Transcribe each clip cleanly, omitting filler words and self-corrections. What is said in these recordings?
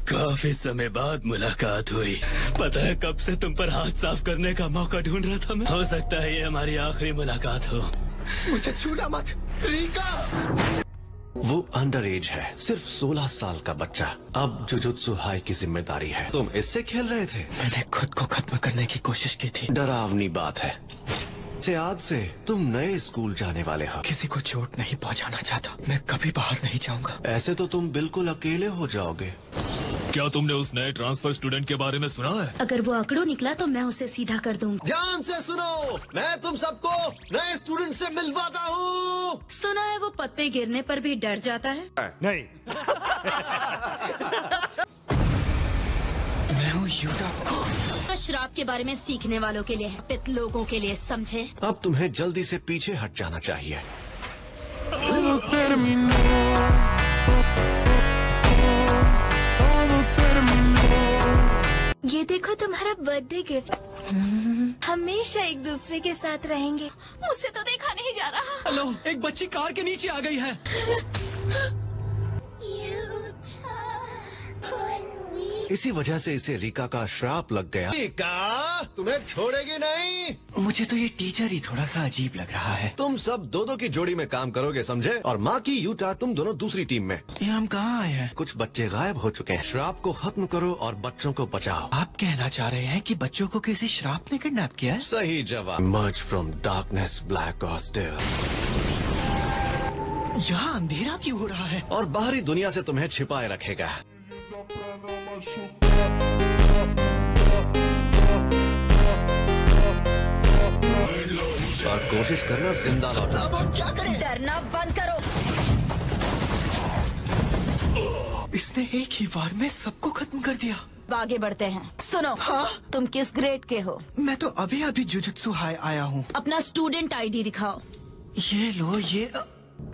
काफी समय बाद मुलाकात हुई। पता है कब से तुम पर हाथ साफ करने का मौका ढूंढ रहा था मैं। हो सकता है ये हमारी आखिरी मुलाकात हो। मुझे छूना मत, रीका। वो अंडर एज है, सिर्फ 16 साल का बच्चा। अब जुजुत्सु हाई की जिम्मेदारी है। तुम इससे खेल रहे थे? मैंने खुद को खत्म करने की कोशिश की थी। डरावनी बात है। आज से तुम नए स्कूल जाने वाले हो। किसी को चोट नहीं पहुंचाना चाहता। मैं कभी बाहर नहीं जाऊंगा। ऐसे तो तुम बिल्कुल अकेले हो जाओगे। क्या तुमने उस नए ट्रांसफर स्टूडेंट के बारे में सुना है? अगर वो आंकड़ों निकला तो मैं उसे सीधा कर दूंगा। ध्यान से सुनो, मैं तुम सबको नए स्टूडेंट से मिलवाता हूँ। सुना है वो पत्ते गिरने पर भी डर जाता है। नहीं। मैं हूँ यूटा। तो श्राप के बारे में सीखने वालों के लिए है, पित लोगों के लिए, समझे? अब तुम्हें जल्दी से पीछे हट जाना चाहिए। ये देखो तुम्हारा बर्थडे गिफ्ट। हमेशा एक दूसरे के साथ रहेंगे। मुझसे तो देखा नहीं जा रहा। हेलो, एक बच्ची कार के नीचे आ गई है। इसी वजह से इसे रीका का श्राप लग गया। रीका तुम्हें छोड़ेगी नहीं। मुझे तो ये टीचर ही थोड़ा सा अजीब लग रहा है। तुम सब दो की जोड़ी में काम करोगे, समझे? और माँ की यूटा, तुम दोनों दूसरी टीम में। ये हम कहाँ आए हैं? कुछ बच्चे गायब हो चुके हैं। श्राप को खत्म करो और बच्चों को बचाओ। आप कहना चाह रहे हैं कि बच्चों को किसी श्राप ने किडनैप किया है? सही जवाब। मर्ज फ्रॉम डार्कनेस, ब्लैक और स्टिल। यहाँ अंधेरा क्यों हो रहा है? और बाहरी दुनिया से तुम्हें छिपाए रखेगा। और कोशिश करना जिंदा लौटा। अब हम क्या करें? डरना बंद करो। इसने एक ही बार में सबको खत्म कर दिया। आगे बढ़ते हैं। सुनो, हाँ? तुम किस ग्रेड के हो? मैं तो अभी अभी जुजुत्सु हाई आया हूँ। अपना स्टूडेंट आईडी दिखाओ। ये लो, ये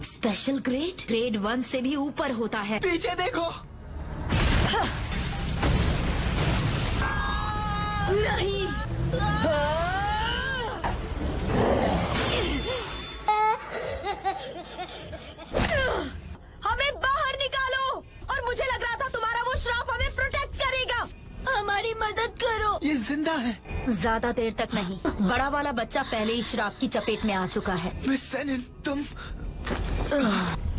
स्पेशल ग्रेड ग्रेड 1 से भी ऊपर होता है। पीछे देखो। नहीं। हमें बाहर निकालो। और मुझे लग रहा था तुम्हारा वो श्राप हमें प्रोटेक्ट करेगा। हमारी मदद करो। ये जिंदा है। ज्यादा देर तक नहीं। बड़ा वाला बच्चा पहले ही श्राप की चपेट में आ चुका है। मिस सेनिन, तुम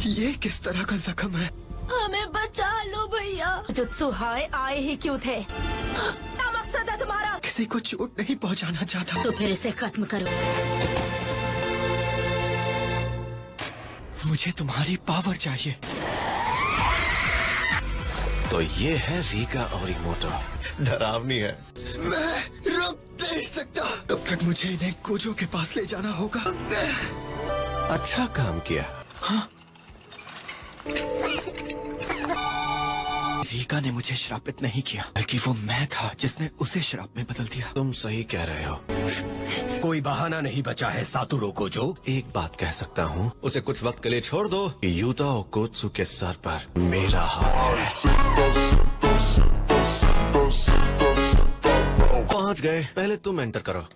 ये किस तरह का जख्म है? हमें बचा लो भैया। जुत्सु हाई आए ही क्यों थे? क्या मकसद है तुम्हारा? किसी को चोट नहीं पहुंचाना चाहता। तो फिर इसे खत्म करो। मुझे तुम्हारी पावर चाहिए। तो ये है रीका ओरीमोटो। डरावनी है। मैं रुक नहीं सकता। तब तक मुझे इन्हें कोजो के पास ले जाना होगा। अच्छा काम किया। हाँ? रीका ने मुझे श्रापित नहीं किया, बल्कि वो मैं था जिसने उसे श्राप में बदल दिया। तुम सही कह रहे हो। कोई बहाना नहीं बचा है सातोरू कोजो। एक बात कह सकता हूँ, उसे कुछ वक्त के लिए छोड़ दो। यूता ओकोत्सु के सर पर मेरा हाथ है। पहुँच गए। पहले तुम एंटर करो।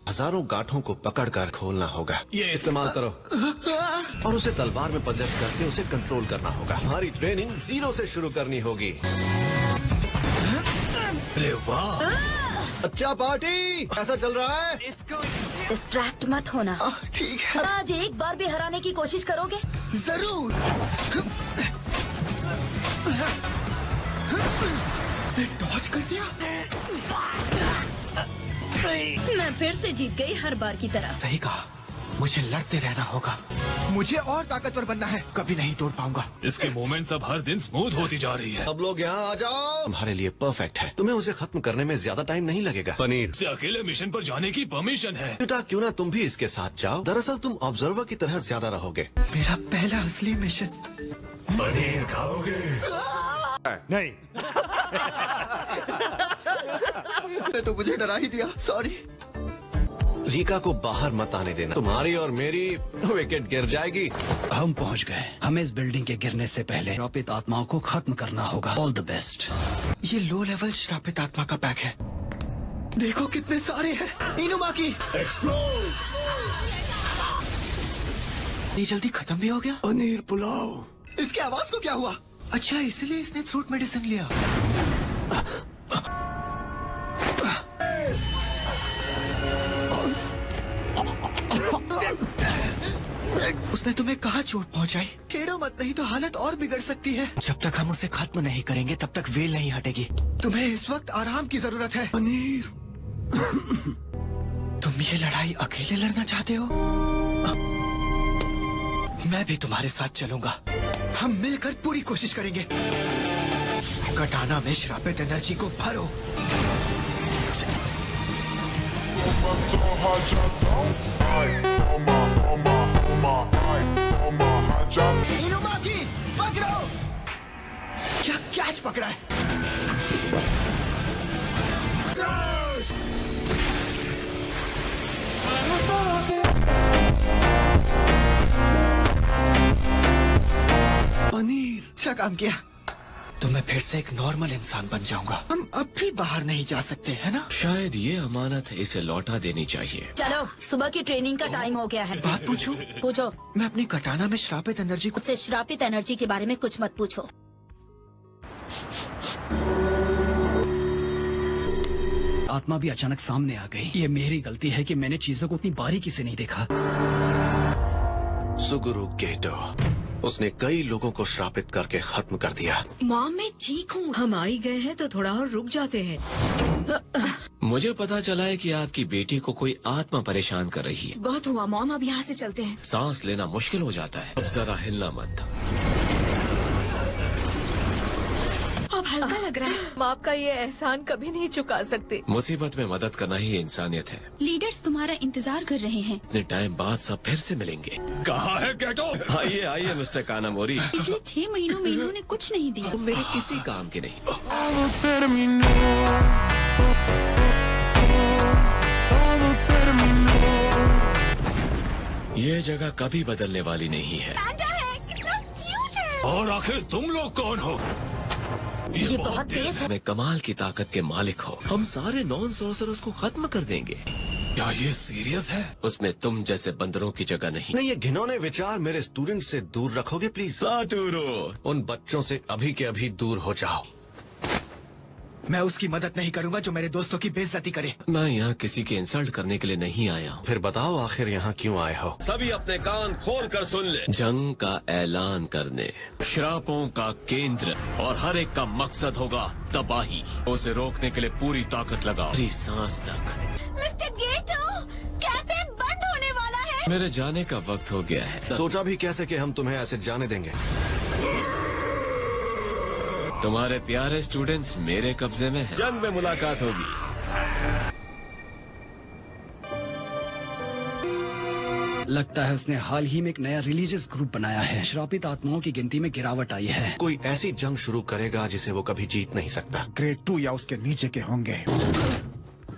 हजारों गांठों को पकड़कर खोलना होगा। ये इस्तेमाल करो और उसे तलवार में पजेस करके उसे कंट्रोल करना होगा। हमारी ट्रेनिंग 0 से शुरू करनी होगी। अरे वाह, अच्छा पार्टी ऐसा चल रहा है। डिस्ट्रैक्ट मत होना। ठीक है। आज एक बार भी हराने की कोशिश करोगे? जरूर। डॉज कर दिया। मैं फिर से जीत गई, हर बार की तरह। सही कहा, मुझे लड़ते रहना होगा। मुझे और ताकतवर बनना है। कभी नहीं तोड़ पाऊंगा। इसके मूवमेंट्स अब हर दिन स्मूथ होती जा रही है। सब लोग यहाँ आ जाओ। तुम्हारे लिए परफेक्ट है। तुम्हें उसे खत्म करने में ज्यादा टाइम नहीं लगेगा। पनीर से अकेले मिशन पर जाने की परमिशन है। बेटा क्यों ना तुम भी इसके साथ जाओ। दरअसल तुम ऑब्जर्वर की तरह ज्यादा रहोगे। मेरा पहला असली मिशन। पनीर खाओगे? नहीं। तो मुझे डरा ही दिया। सॉरी। रीका को बाहर मत आने देना। तुम्हारी और मेरी विकेट गिर जाएगी। हम पहुंच गए। हमें इस बिल्डिंग के गिरने से पहले श्रापित आत्माओं को खत्म करना होगा। All the best. ये लो लेवल श्रापित आत्मा का पैक है। देखो कितने सारे हैं। इनुमाकी एक्सप्लोड। ये जल्दी खत्म भी हो गया। पनीर पुलाव। इसकी आवाज को क्या हुआ? अच्छा, इसलिए इसने थ्रोट मेडिसिन लिया। उसने तुम्हें कहाँ चोट पहुँचाई? छेड़ो मत, नहीं तो हालत और बिगड़ सकती है। जब तक हम उसे खत्म नहीं करेंगे तब तक वेल नहीं हटेगी। तुम्हें इस वक्त आराम की जरूरत है। पनीर, तुम ये लड़ाई अकेले लड़ना चाहते हो? मैं भी तुम्हारे साथ चलूंगा। हम मिलकर पूरी कोशिश करेंगे। कटाना में श्रापित एनर्जी को भरो। इनुमाकी, पकड़ो। क्या कैच पकड़ा है? पनीर। अच्छा काम किया। तो मैं फिर से एक नॉर्मल इंसान बन जाऊंगा। हम अब भी बाहर नहीं जा सकते, है ना? शायद ये अमानत इसे लौटा देनी चाहिए। चलो, सुबह की ट्रेनिंग का टाइम हो गया है। बात पूछूं? पूछो। मैं अपनी कटाना में श्रापित एनर्जी को मुझसे श्रापित एनर्जी के बारे में कुछ मत पूछो। आत्मा भी अचानक सामने आ गई। ये मेरी गलती है कि मैंने चीजों को उतनी बारीकी से नहीं देखा। सुगुरु गेटो, उसने कई लोगों को श्रापित करके खत्म कर दिया। मॉम, मैं ठीक हूँ। हम आ ही गए हैं तो थोड़ा और रुक जाते हैं। मुझे पता चला है कि आपकी बेटी को कोई आत्मा परेशान कर रही है। बहुत हुआ मॉम, अब यहाँ से चलते हैं। सांस लेना मुश्किल हो जाता है। अब जरा हिलना मत। अब हल्का लग रहा है। माँ का ये एहसान कभी नहीं चुका सकते। मुसीबत में मदद करना ही इंसानियत है। लीडर्स तुम्हारा इंतजार कर रहे हैं। इतने टाइम बाद सब फिर से मिलेंगे। कहाँ है गेटो? आइए आइए मिस्टर कानामोरी। पिछले 6 महीनों में इन्होंने कुछ नहीं दिया। तुम मेरे किसी काम के नहीं। ये जगह कभी बदलने वाली नहीं है। कितना क्यूट है। और आखिर तुम लोग कौन हो? ये बहुत तेज है। मैं कमाल की ताकत के मालिक हो। हम सारे नॉन सॉर्सरर्स को खत्म कर देंगे। क्या ये सीरियस है? उसमें तुम जैसे बंदरों की जगह नहीं। नहीं, ये घिनौने विचार मेरे स्टूडेंट से दूर रखोगे प्लीज? साटूरो, उन बच्चों से अभी के अभी दूर हो जाओ। मैं उसकी मदद नहीं करूंगा जो मेरे दोस्तों की बेइज्जती करे। मैं यहाँ किसी के इंसल्ट करने के लिए नहीं आया हूँ। फिर बताओ आखिर यहाँ क्यों आए हो? सभी अपने कान खोल कर सुन ले। जंग का ऐलान करने, श्रापों का केंद्र और हर एक का मकसद होगा तबाही। उसे रोकने के लिए पूरी ताकत लगाओ, पूरी सांस तक। मिस्टर गेटो, कैफे बंद होने वाला है। मेरे जाने का वक्त हो गया है। सोचा भी कैसे कि हम तुम्हें ऐसे जाने देंगे। तुम्हारे प्यारे स्टूडेंट्स मेरे कब्जे में हैं। जंग में मुलाकात होगी। लगता है उसने हाल ही में एक नया रिलीजियस ग्रुप बनाया है। श्रापित आत्माओं की गिनती में गिरावट आई है। कोई ऐसी जंग शुरू करेगा जिसे वो कभी जीत नहीं सकता। ग्रेड 2 या उसके नीचे के होंगे।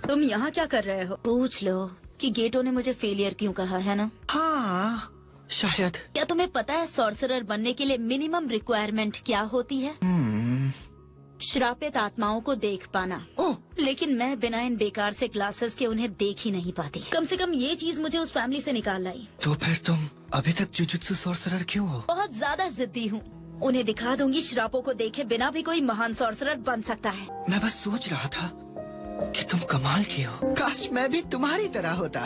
तुम यहाँ क्या कर रहे हो? पूछ लो कि गेटो ने मुझे फेलियर क्यों कहा है ना? हाँ, शायद। क्या तुम्हें पता है सॉर्सरर बनने के लिए मिनिमम रिक्वायरमेंट क्या होती है? श्रापित आत्माओं को देख पाना। ओह, लेकिन मैं बिना इन बेकार से क्लासेस के उन्हें देख ही नहीं पाती। कम से कम ये चीज मुझे उस फैमिली से निकाल लाई। तो फिर तुम अभी तक जुजुत्सु सॉर्सरर क्यों हो? बहुत ज्यादा जिद्दी हूँ। उन्हें दिखा दूंगी श्रापों को देखे बिना भी कोई महान सॉर्सरर बन सकता है। मैं बस सोच रहा था कि तुम कमाल की हो। काश मैं भी तुम्हारी तरह होता।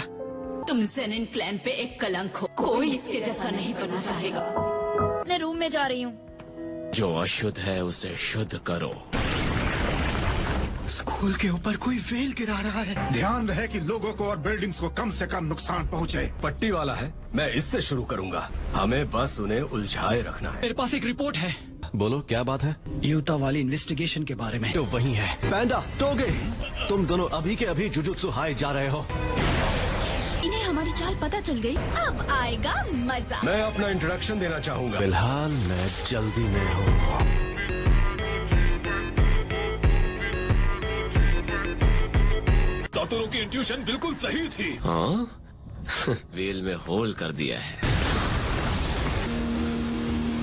तुम ज़ेनिन क्लैन पे एक कलंक हो। कोई इसके जैसा नहीं बनना चाहेगा। अपने रूम में जा रही हूँ। जो अशुद्ध है उसे शुद्ध करो। स्कूल के ऊपर कोई वेल गिरा रहा है। ध्यान रहे कि लोगों को और बिल्डिंग्स को कम से कम नुकसान पहुंचे। पट्टी वाला है, मैं इससे शुरू करूंगा। हमें बस उन्हें उलझाए रखना है। मेरे पास एक रिपोर्ट है। बोलो क्या बात है? यूता वाली इन्वेस्टिगेशन के बारे में। तो वही है। पैंडा, टोगे, तुम दोनों अभी के अभी जुजुत्सु हाई जा रहे हो। इन्हें हमारी चाल पता चल गई। अब आएगा मजा। मैं अपना इंट्रोडक्शन देना चाहूंगा। फिलहाल मैं जल्दी में हूँ। सातोरो की इंट्यूशन बिल्कुल सही थी। हाँ? व्हील में होल कर दिया है।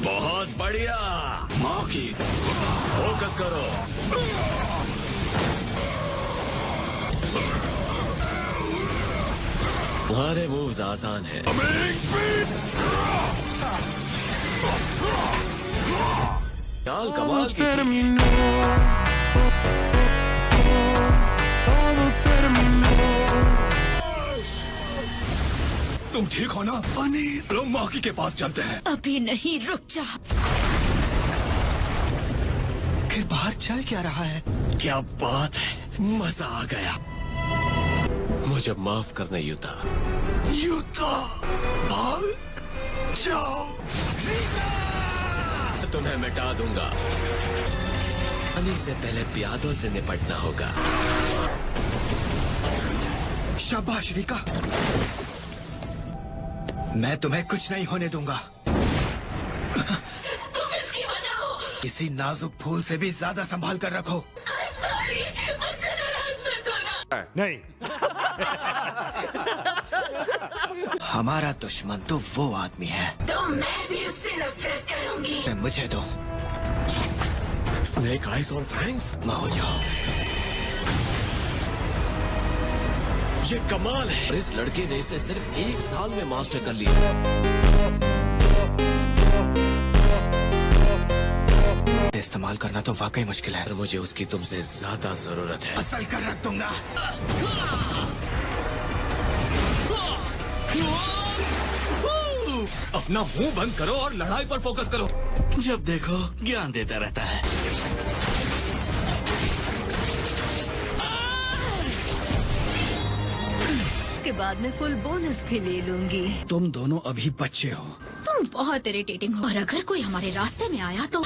बहुत बढ़िया। माँ की फोकस करो। तुम्हारे मूव्स आसान हैं। चाल कमाल की थी। तुम ठीक हो ना? अनिल, लोग मौकी के पास चलते हैं। अभी नहीं, रुक जा। फिर बाहर चल क्या रहा है? क्या बात है, मजा आ गया। मुझे माफ करना यूता। यूता, भाग जाओ। तुम्हें मिटा दूंगा। अली से पहले प्यादों से निपटना होगा। शाबाश रिका, मैं तुम्हें कुछ नहीं होने दूंगा। तुम इसकी वजह हो। किसी नाजुक फूल से भी ज्यादा संभाल कर रखो। सॉरी, मुझसे नाराज मत होना। नहीं, हमारा दुश्मन तो वो आदमी है। तो मैं भी उससे नफरत करूंगी। मुझे दो। स्नेक आइज और फैंग्स, मैं हो जाओ। ये कमाल है। इस लड़के ने इसे सिर्फ 1 साल में मास्टर कर लिया। इस्तेमाल करना तो वाकई मुश्किल है। पर मुझे उसकी तुमसे ज्यादा जरूरत है। असल कर रख दूंगा। अपना मुंह बंद करो और लड़ाई पर फोकस करो। जब देखो ज्ञान देता रहता है। इसके बाद मैं फुल बोनस भी ले लूंगी। तुम दोनों अभी बच्चे हो। तुम बहुत इरिटेटिंग हो, और अगर कोई हमारे रास्ते में आया तो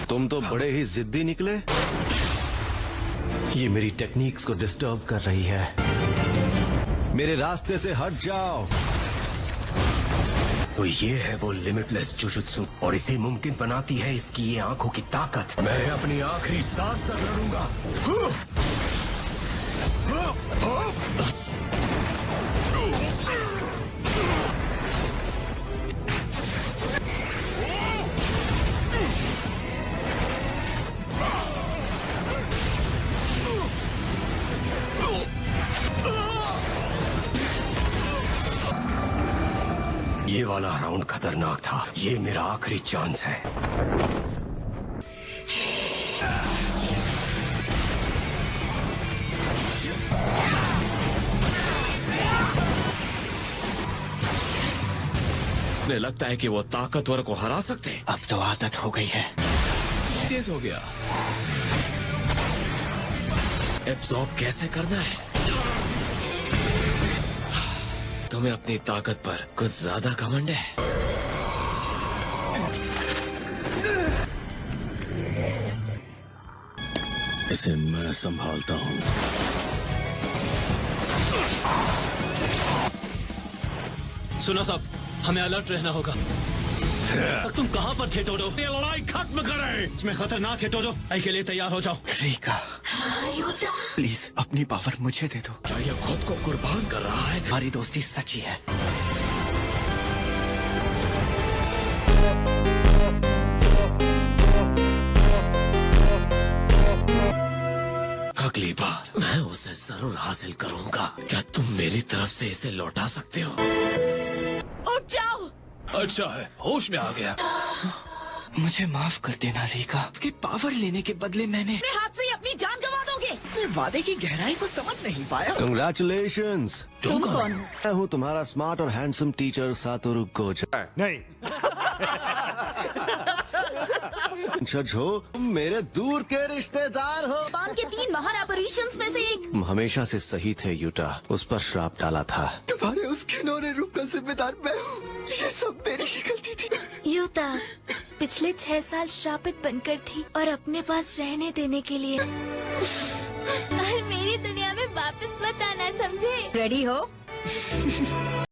तुम तो बड़े ही जिद्दी निकले। ये मेरी टेक्निक्स को डिस्टर्ब कर रही है। मेरे रास्ते से हट जाओ। तो ये है वो लिमिटलेस जुजुत्सु, और इसे मुमकिन बनाती है इसकी ये आंखों की ताकत। मैं अपनी आखिरी सांस तक लड़ूंगा। ये वाला राउंड खतरनाक था। ये मेरा आखिरी चांस है। मुझे लगता है कि वो ताकतवर को हरा सकते हैं। अब तो आदत हो गई है। तेज हो गया। एब्जॉर्ब कैसे करना है? तुम्हें अपनी ताकत पर कुछ ज्यादा घमंड है। इसे मैं संभालता हूँ। सुनो सब, हमें अलर्ट रहना होगा। तुम कहाँ पर थे टोडो? ये लड़ाई खत्म करें। इसमें खतरनाक है टोडो। आई के लिए तैयार हो जाओ। रिका, प्लीज अपनी पावर मुझे दे दो। क्या ये खुद को कुर्बान कर रहा है? हमारी दोस्ती सच्ची है। अगली बार मैं उसे जरूर हासिल करूंगा। क्या तुम मेरी तरफ से इसे लौटा सकते हो? उठ जाओ। अच्छा है, होश में आ गया। मुझे माफ कर देना रिका। उसकी पावर लेने के बदले मैंने अपने हाथ से ही अपनी जान गंवा दोगे। वादे की गहराई को समझ नहीं पाया। कंग्रेचुलेशंस। तुम कौन हो? मैं हूँ तुम्हारा स्मार्ट और हैंडसम टीचर सातोरु गोजा। नहीं, हो, तुम मेरे दूर के रिश्तेदार हो। जापान के 3 महान ऑपरेशंस में से एक। तुम हमेशा से सही थे यूटा। उस पर श्राप डाला था। तुम्हारे उस घिनौने रूप का जिम्मेदार मैं हूँ। ये सब मेरी ही गलती थी। यूता पिछले 6 साल श्रापित बनकर थी, और अपने पास रहने देने के लिए और मेरी दुनिया में वापस मत आना, समझे? रेडी हो?